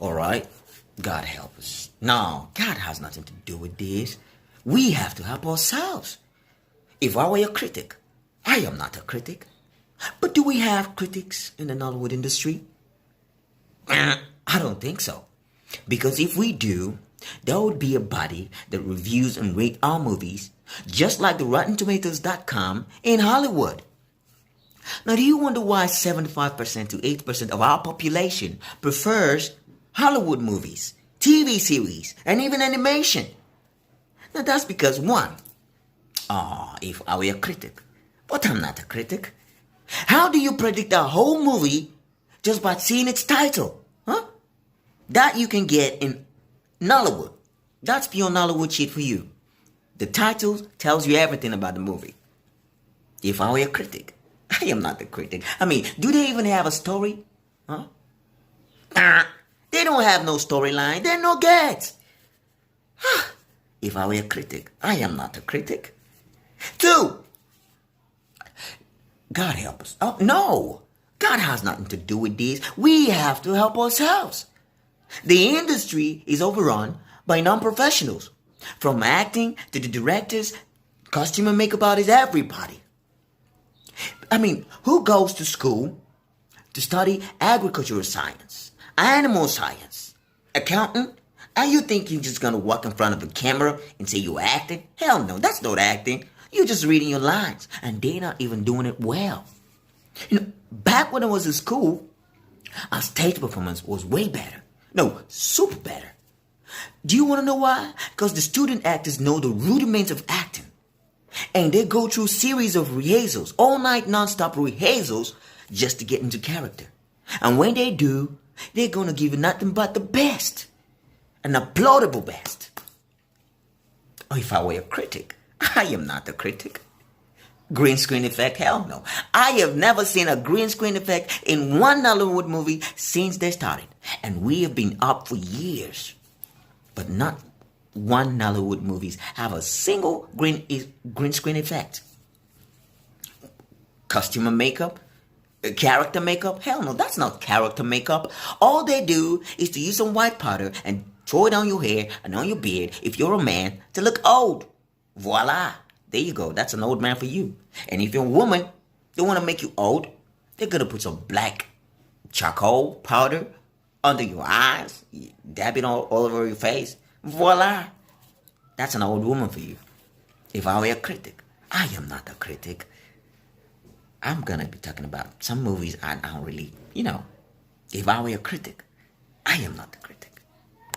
All right? God help us. No, God has nothing to do with this. We have to help ourselves. If I were a critic, I am not a critic. But do we have critics in the Nollywood industry? I don't think so. Because if we do, there would be a body that reviews and rates our movies, just like the RottenTomatoes.com in Hollywood. Now, do you wonder why 75% to 80% of our population prefers Hollywood movies, TV series, and even animation? Now, that's because, one, if I were a critic, but I'm not a critic. How do you predict a whole movie just by seeing its title? Huh? That you can get in Nollywood. That's pure Nollywood shit for you. The title tells you everything about the movie. If I were a critic, I am not a critic. I mean, do they even have a story? Huh? They don't have no storyline. They're no gags. If I were a critic, I am not a critic. 2, God help us. Oh, no. God has nothing to do with this. We have to help ourselves. The industry is overrun by non-professionals. From acting to the directors, costume and makeup artists, everybody. I mean, who goes to school to study agricultural science, animal science, accountant? And you think you're just going to walk in front of a camera and say you're acting? Hell no, that's not acting. You're just reading your lines, and they're not even doing it well. You know, back when I was in school, our stage performance was way better. No, super better. Do you want to know why? Because the student actors know the rudiments of acting. And they go through series of rehearsals, all night non-stop rehearsals, just to get into character. And when they do, they're going to give you nothing but the best. An applaudable best. Or if I were a critic, I am not a critic. Green screen effect? Hell no. I have never seen a green screen effect in one Nollywood movie since they started. And we have been up for years. But not one Nollywood movies have a single green screen effect. Costume and makeup? Character makeup? Hell no, that's not character makeup. All they do is to use some white powder and throw it on your hair and on your beard, if you're a man, to look old. Voila. There you go. That's an old man for you. And if you're a woman, they want to make you old, they're going to put some black charcoal powder under your eyes, dab it all over your face. Voila. That's an old woman for you. If I were a critic, I am not a critic. I'm going to be talking about some movies I don't really, if I were a critic, I am not a critic.